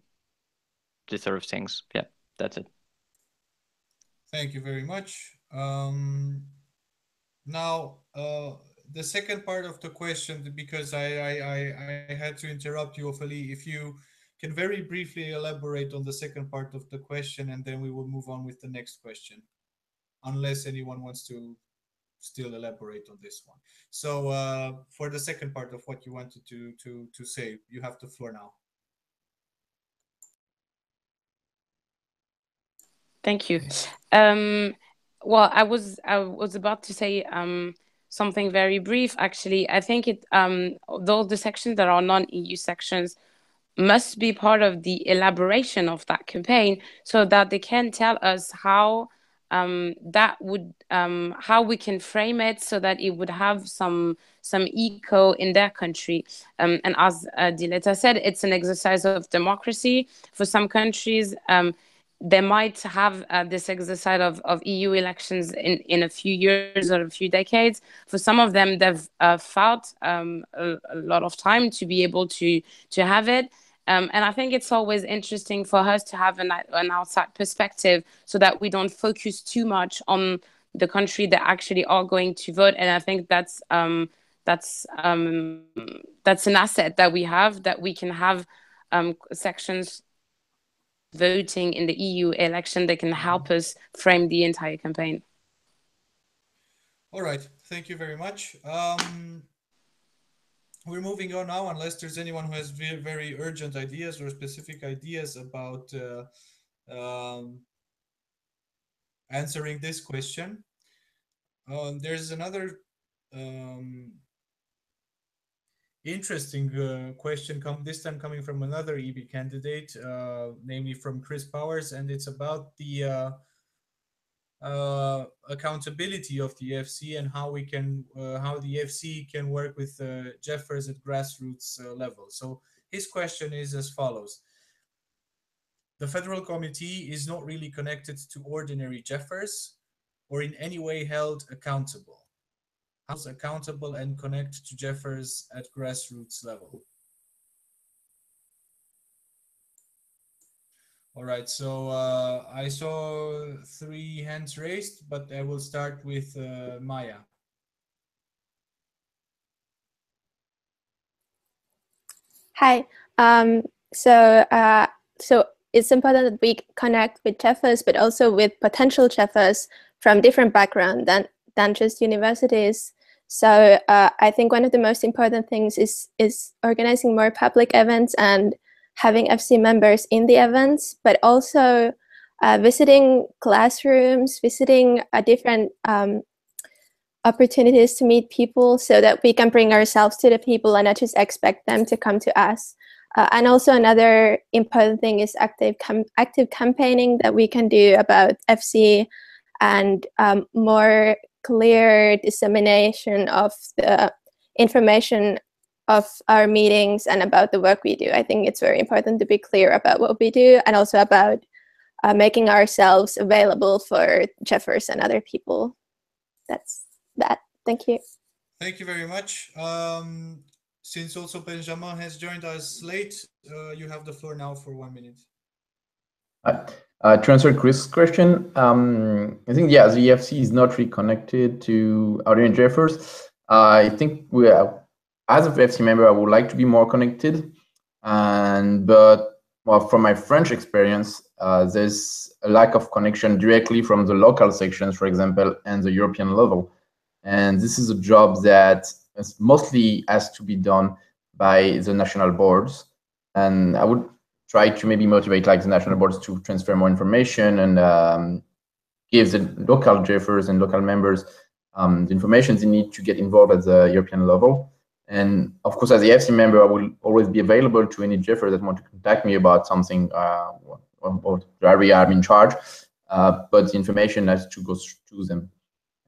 this sort of things. Yeah, that's it. Thank you very much. Now, the second part of the question, because I had to interrupt you, Ophelie, if you can very briefly elaborate on the second part of the question, and then we will move on with the next question, unless anyone wants to still elaborate on this one. So for the second part of what you wanted to say, you have the floor now. Thank you. Well, I was about to say something very brief, actually. I think though the sections that are non-EU sections must be part of the elaboration of that campaign, so that they can tell us how how we can frame it so that it would have some echo in their country. And as Diletta said, it's an exercise of democracy. For some countries, they might have this exercise of EU elections in a few years or a few decades. For some of them, they've fought a lot of time to be able to have it. And I think it's always interesting for us to have an outside perspective, so that we don't focus too much on the country that actually are going to vote. And I think that's an asset that we have, that we can have sections voting in the EU election that can help us frame the entire campaign. All right, thank you very much. We're moving on now, unless there's anyone who has very urgent ideas or specific ideas about answering this question. There's another interesting question, this time coming from another EB candidate, namely from Chris Powers, and it's about the accountability of the FC and how we can how the FC can work with Jeffers at grassroots level. So his question is as follows: the federal committee is not really connected to ordinary Jeffers or in any way held accountable. How's accountable and connect to Jeffers at grassroots level? All right, so I saw 3 hands raised, but I will start with Maya. Hi. So it's important that we connect with Jeffers, but also with potential Jeffers from different backgrounds than just universities. So I think one of the most important things is organizing more public events and having FC members in the events, but also visiting classrooms, visiting different opportunities to meet people, so that we can bring ourselves to the people and not just expect them to come to us. And also another important thing is active campaigning that we can do about FC, and more clear dissemination of the information of our meetings and about the work we do. I think it's very important to be clear about what we do, and also about making ourselves available for Jeffers and other people. That's that. Thank you. Thank you very much. Since also Benjamin has joined us late, you have the floor now for 1 minute. To answer Chris' question, I think, yeah, the EFC is not really connected to ordinary Jeffers. I think we are, as a FC member, I would like to be more connected. But well, from my French experience, there's a lack of connection directly from the local sections, for example, and the European level. And this is a job that mostly has to be done by the national boards. And I would try to maybe motivate like the national boards to transfer more information and give the local Jeffers and local members the information they need to get involved at the European level. And of course, as a FC member, I will always be available to any Jeffer that want to contact me about something or the area I'm in charge. But the information has to go through them.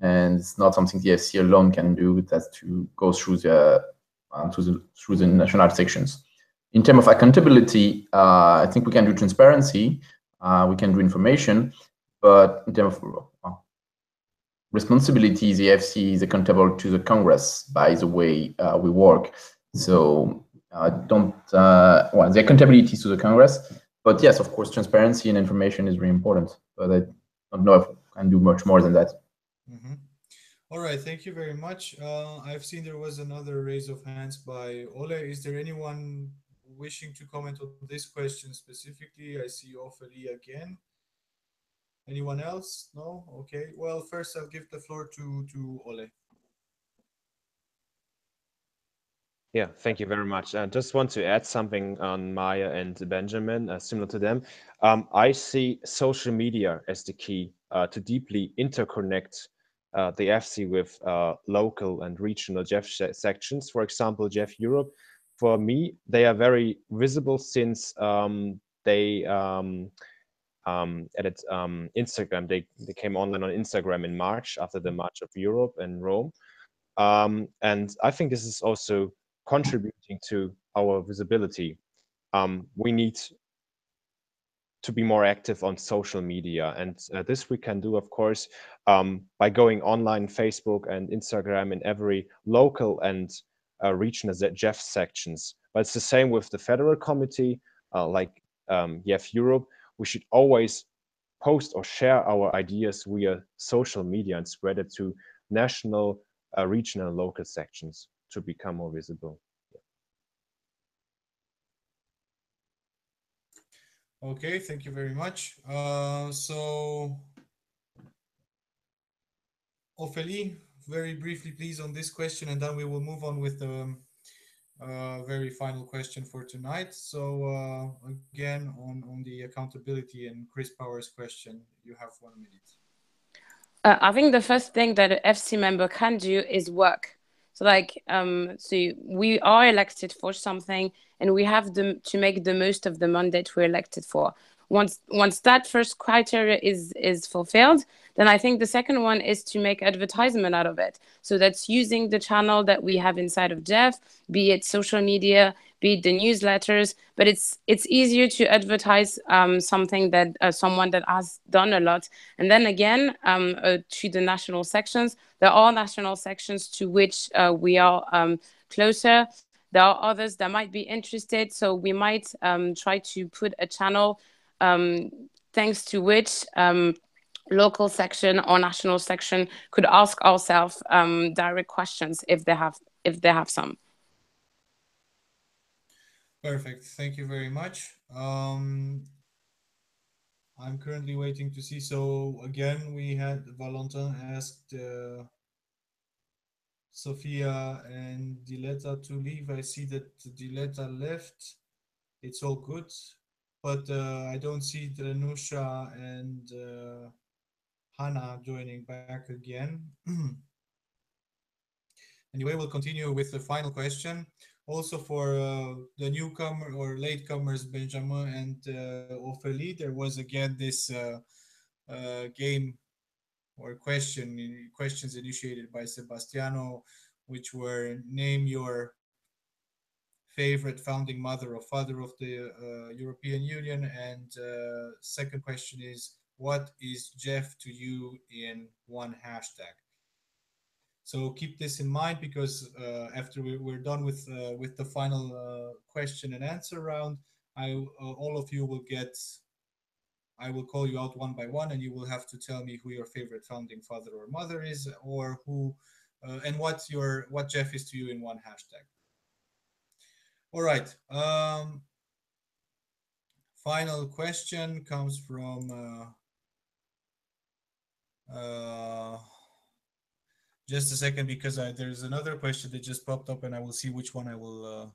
And it's not something the FC alone can do. It has to go through the national sections. In terms of accountability, I think we can do transparency, we can do information, but in terms of responsibility, the FC is accountable to the Congress by the way we work. So the accountability to the Congress, but yes, of course, transparency and information is very important, but I don't know if I can do much more than that. Mm-hmm. All right, thank you very much. I've seen there was another raise of hands by Ole. Is there anyone wishing to comment on this question specifically? I see Ophelia again. Anyone else? No? Okay. Well, first I'll give the floor to Ole. Yeah, thank you very much. I just want to add something on Maya and Benjamin, similar to them. I see social media as the key to deeply interconnect the FC with local and regional Jeff sections. For example, Jeff Europe. For me, they are very visible since they added Instagram. They came online on Instagram in March after the March of Europe in Rome. And I think this is also contributing to our visibility. We need to be more active on social media. And this we can do, of course, by going online, Facebook and Instagram in every local and regional Jeff sections. But it's the same with the federal committee, like Jeff Europe. We should always post or share our ideas via social media and spread it to national, regional, and local sections to become more visible. Okay, thank you very much. So, Ophélie, very briefly, please, on this question, and then we will move on with the very final question for tonight. So, again, on the accountability and Chris Powers question, you have 1 minute. I think the first thing that an FC member can do is work. So so we are elected for something, and we have to make the most of the mandate we're elected for. Once that first criteria is fulfilled, then I think the second one is to make advertisement out of it. So that's using the channel that we have inside of Jeff, be it social media, be it the newsletters. But it's easier to advertise something that someone that has done a lot. And then again, to the national sections, there are national sections to which we are closer. There are others that might be interested, so we might try to put a channel thanks to which local section or national section could ask ourselves direct questions if they have some. Perfect. Thank you very much. I'm currently waiting to see. So again, we had Valentin asked Sophia and Diletta to leave. I see that Diletta left. It's all good, but I don't see Drenusha and Hannah joining back again. Anyway, we'll continue with the final question. Also for the newcomer or latecomers, Benjamin and Ophélie, there was again this game or questions initiated by Sebastiano, which were name your favorite founding mother or father of the European Union, and second question is, what is Jeff to you in one hashtag? So keep this in mind, because after we're done with the final question and answer round, all of you will get. I will call you out one by one, and you will have to tell me who your favorite founding father or mother is, or who, and what Jeff is to you in one hashtag. All right. Final question comes from. Just a second, because there's another question that just popped up, and I will see which one I will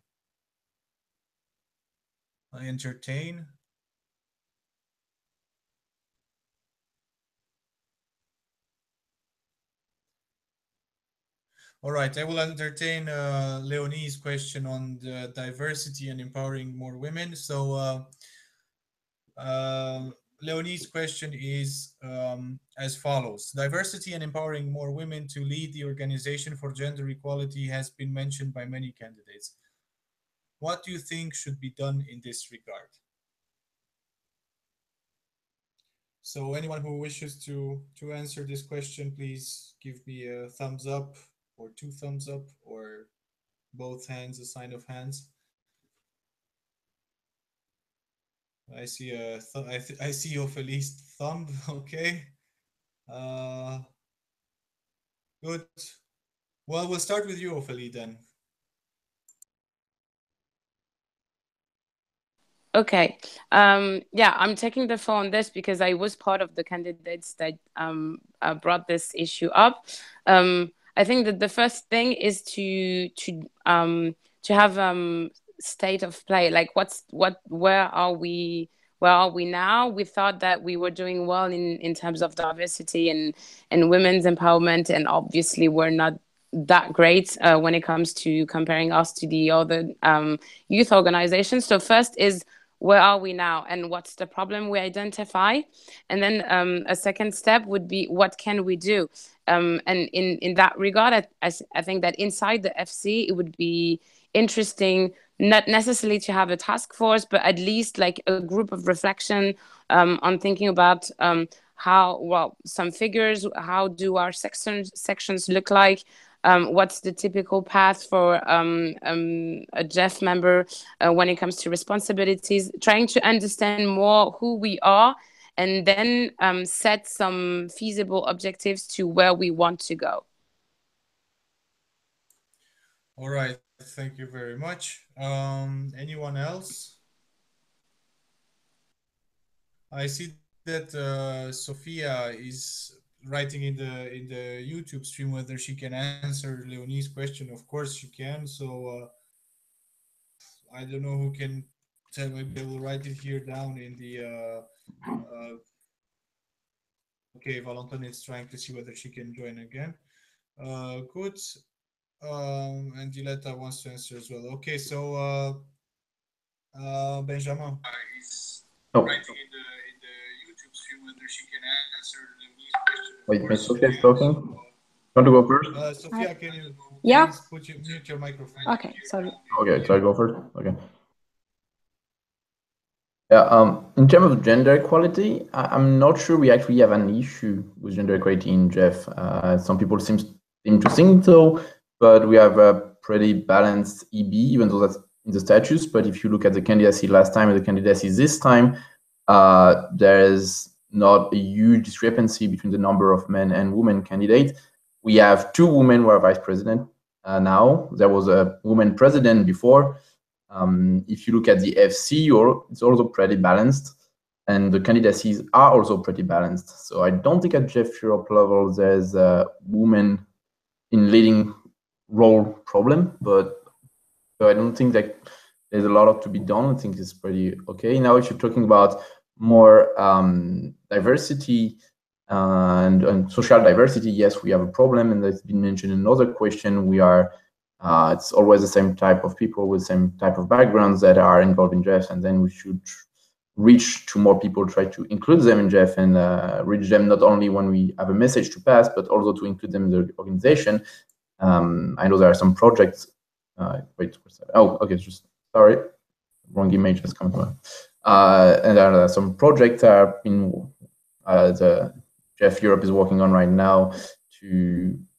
entertain. All right, I will entertain Leonie's question on the diversity and empowering more women. So Leonie's question is as follows. Diversity and empowering more women to lead the Organization for Gender Equality has been mentioned by many candidates. What do you think should be done in this regard? So anyone who wishes to answer this question, please give me a thumbs up or 2 thumbs up or both hands, a sign of hands. I see I see your Felice thumb. Okay. Good. Well, we'll start with you, Ophélie, then. Okay. Yeah, I'm taking the floor on this because I was part of the candidates that brought this issue up. I think that the first thing is to have state of play. Like where are we where are we now? We thought that we were doing well in terms of diversity and women's empowerment, and obviously we're not that great when it comes to comparing us to the other youth organizations. So first is, where are we now and what's the problem we identify? And then a second step would be, what can we do? And in that regard, I think that inside the FC, it would be interesting not necessarily to have a task force, but at least like a group of reflection on thinking about how, well, some figures, how do our sections look like? What's the typical path for a JEF member when it comes to responsibilities? Trying to understand more who we are, and then set some feasible objectives to where we want to go. All right, thank you very much. Anyone else? I see that Sophia is writing in the YouTube stream whether she can answer Leonie's question. Of course she can. So I don't know who can tell. Maybe I will write it here down in the. Okay, Valentin is trying to see whether she can join again. Good. And Diletta wants to answer as well. Okay, so Benjamin is writing in the YouTube stream whether she can answer Leonie's question. Wait, Miss Sophia is talking. You want to go first? Sophia, can you Yeah. please mute your microphone? Okay, sorry. Okay, so I go first. Okay. Yeah. In terms of gender equality, I'm not sure we actually have an issue with gender equality in JEF. Some people seem to think so, but we have a pretty balanced EB, even though that's in the statutes. But if you look at the candidacy last time and the candidacy this time, there is not a huge discrepancy between the number of men and women candidates. We have 2 women who are vice president now. There was a woman president before. If you look at the FC, it's also pretty balanced, and the candidacies are also pretty balanced. So I don't think at JEF Europe level there's a woman in leading role problem, but so I don't think that there's a lot to be done. I think it's pretty okay. Now, if you're talking about more diversity and social diversity, yes, we have a problem, and that's been mentioned in another question. We are it's always the same type of people with same type of backgrounds that are involved in JEF, and then we should reach to more people, try to include them in JEF, and reach them not only when we have a message to pass, but also to include them in the organization. I know there are some projects. Wait, oh, okay, just sorry, wrong image has come from. And there are some projects that are in the JEF Europe is working on right now to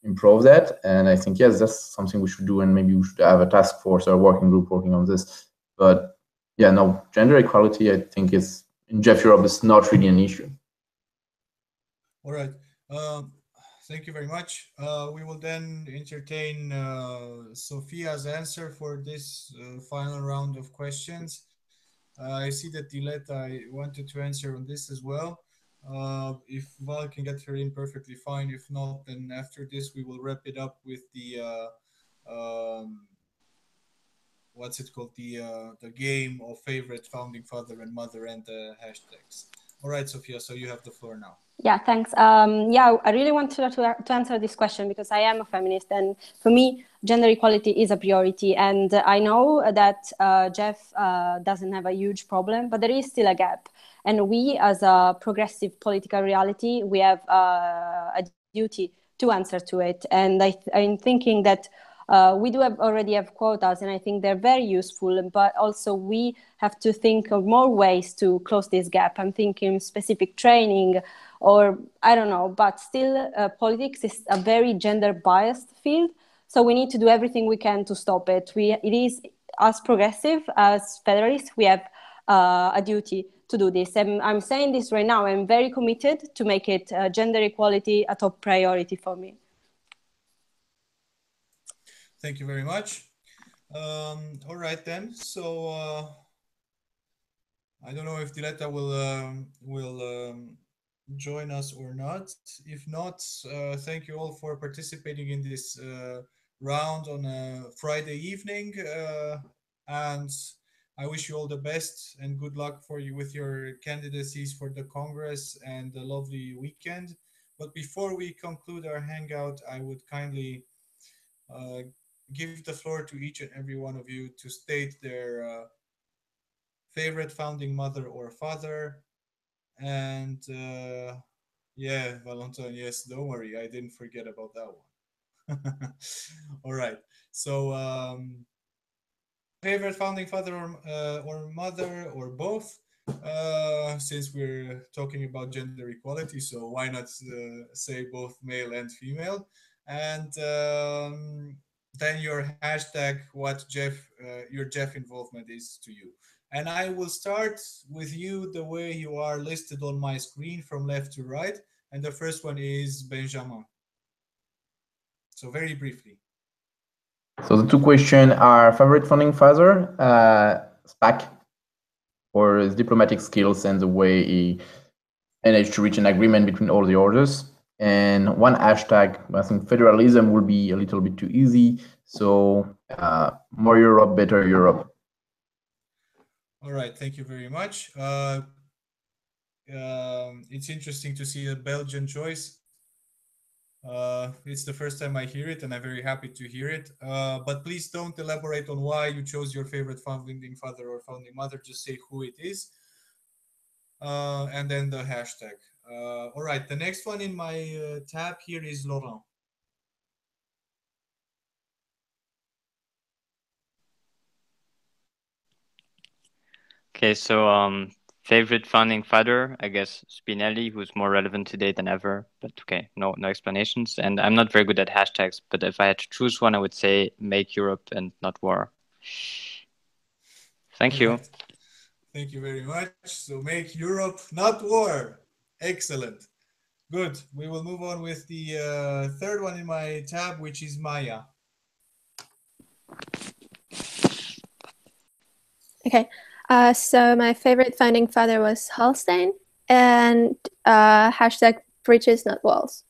improve that. And I think, yes, that's something we should do, and maybe we should have a task force or a working group working on this. But yeah, no, gender equality, I think, is in JEF Europe is not really an issue. All right. Thank you very much. We will then entertain Sophia's answer for this final round of questions. I see that Diletta wanted to answer on this as well. If Val can get her in, perfectly fine. If not, then after this we will wrap it up with the what's it called, the game of favorite founding father and mother and the hashtags. All right, Sophia, so you have the floor now. Yeah, thanks. Yeah, I really want to answer this question because I am a feminist, and for me, gender equality is a priority. And I know that JEF doesn't have a huge problem, but there is still a gap. And we, as a progressive political reality, we have a duty to answer to it. And I'm thinking that we do already have quotas, and I think they're very useful, but also we have to think of more ways to close this gap. I'm thinking specific training, or I don't know, but still politics is a very gender biased field. So we need to do everything we can to stop it. It is, as progressive, as federalists, we have a duty to do this. And I'm saying this right now, I'm very committed to make it gender equality a top priority for me. Thank you very much. All right then. So I don't know if Diletta will join us or not. If not, thank you all for participating in this round on a Friday evening, and I wish you all the best and good luck for you with your candidacies for the Congress and the lovely weekend. But before we conclude our hangout, I would kindly uh, give the floor to each and every one of you to state their favorite founding mother or father. And yeah, Valentin, yes, don't worry, I didn't forget about that one. All right. So, favorite founding father or mother or both? Since we're talking about gender equality, so why not say both male and female? And then your hashtag, what your Jeff involvement is to you. And I will start with you the way you are listed on my screen from left to right. And the first one is Benjamin. So very briefly. So the two questions are favorite founding father, SPAC, for his diplomatic skills and the way he managed to reach an agreement between all the orders. And one hashtag, I think federalism will be a little bit too easy. So more Europe, better Europe. All right, thank you very much. It's interesting to see a Belgian choice. It's the first time I hear it, and I'm very happy to hear it. But please don't elaborate on why you chose your favorite founding father or founding mother. Just say who it is, and then the hashtag. All right, the next one in my tab here is Laurent. Okay, so favorite founding father, I guess Spinelli, who's more relevant today than ever. But okay, no explanations. And I'm not very good at hashtags, but if I had to choose one, I would say make Europe and not war. Thank you. Right. Thank you very much. So make Europe not war. Excellent. Good. We will move on with the third one in my tab, which is Maya. Okay. So my favorite founding father was Hallstein, and hashtag bridges, not walls.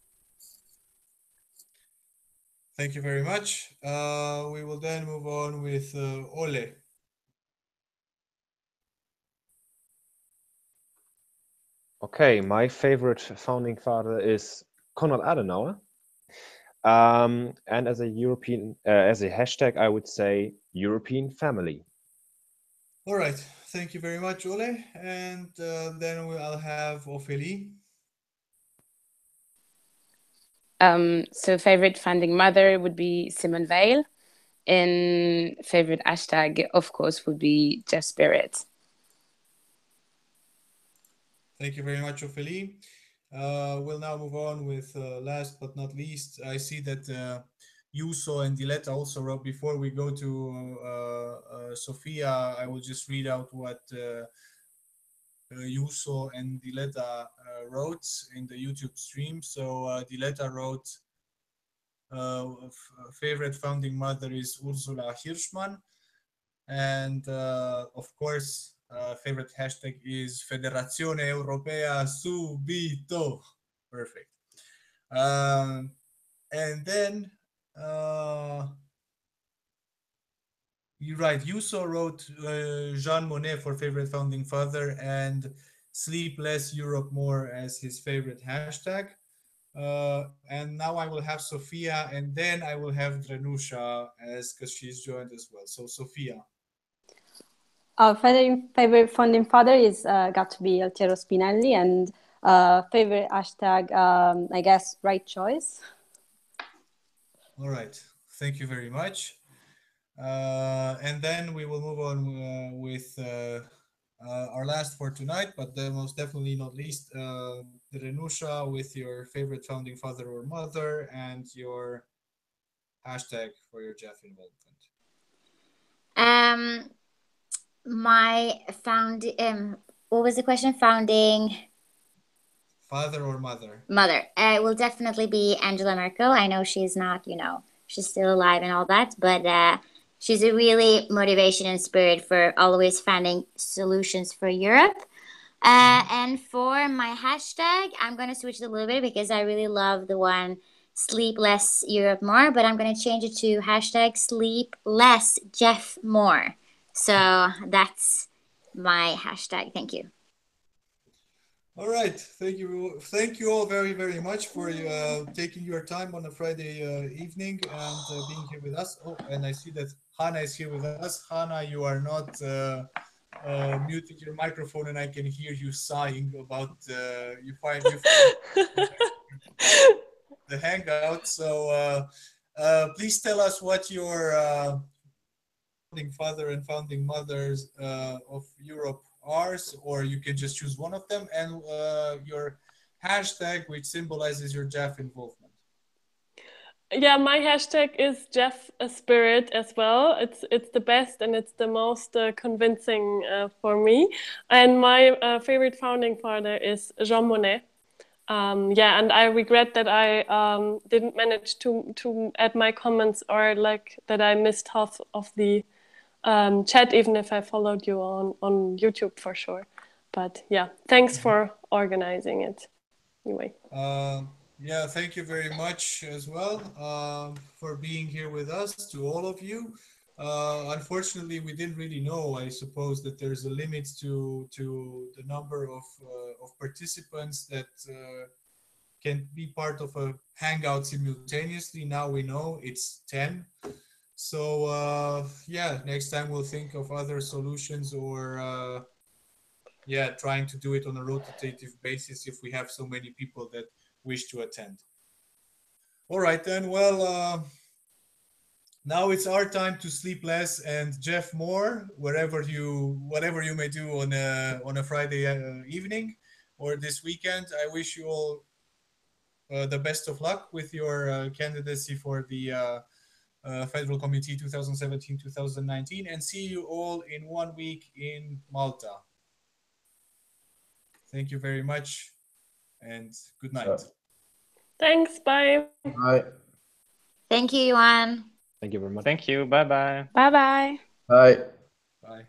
Thank you very much. We will then move on with Ole. Okay, my favorite founding father is Konrad Adenauer. And as a European, as a hashtag, I would say European family. All right. Thank you very much, Ole. And then I'll have Ophélie. So favorite founding mother would be Simone Weil, and favorite hashtag, of course, would be Jeff Spirit. Thank you very much, Ophélie. We'll now move on with last but not least. I see that Yuso and Diletta also wrote. Before we go to Sophia, I will just read out what Yuso and Diletta wrote in the YouTube stream. So Diletta wrote, favorite founding mother is Ursula Hirschman. And of course, favorite hashtag is Federazione Europea Subito. Perfect. And then you're right. Yuso wrote Jean Monnet for favorite founding father and Sleep Less Europe More as his favorite hashtag. And now I will have Sophia, and then I will have Drenusha because she's joined as well. So Sophia. Our favorite founding father is got to be Altiero Spinelli, and favorite hashtag, I guess, right choice. All right. Thank you very much. And then we will move on with our last for tonight, but the most definitely not least, Drenusha, with your favorite founding father or mother and your hashtag for your Jeff involvement. My what was the question? Founding father or mother? Mother. It will definitely be Angela Merkel. I know she's not, she's still alive and all that, but she's a really motivation and spirit for always finding solutions for Europe. And for my hashtag, I'm going to switch it a little bit because I really love the one Sleep Less Europe More, but I'm going to change it to hashtag Sleep Less Jeff More. So that's my hashtag. Thank you. All right, thank you all very, very much for taking your time on a Friday evening and being here with us. Oh, and I see that Hannah is here with us. Hannah, you are not muted your microphone, and I can hear you sighing about you find the hangout. So please tell us what your founding father and founding mothers of Europe are, or you can just choose one of them, and your hashtag which symbolizes your JEF involvement. Yeah, my hashtag is Jeff Spirit as well. It's the best and it's the most convincing for me. And my favorite founding father is Jean Monnet. Yeah, and I regret that I didn't manage to add my comments, or like that I missed half of the chat, even if I followed you on YouTube for sure. But yeah, thanks for organizing it anyway. Yeah, thank you very much as well for being here with us, to all of you. Unfortunately, we didn't really know, I suppose, that there's a limit to the number of participants that can be part of a hangout simultaneously. Now we know it's 10. So yeah, next time we'll think of other solutions, or yeah, trying to do it on a rotative basis if we have so many people that wish to attend. All right then, well, now it's our time to sleep less and Jeff more, whatever you may do on a Friday evening or this weekend. I wish you all the best of luck with your candidacy for the Federal Committee 2017-2019, and see you all in 1 week in Malta. Thank you very much, and good night. Thanks, bye. Bye. Thank you, Ioan. Thank you very much. Thank you. Bye-bye. Bye-bye. Bye. Bye.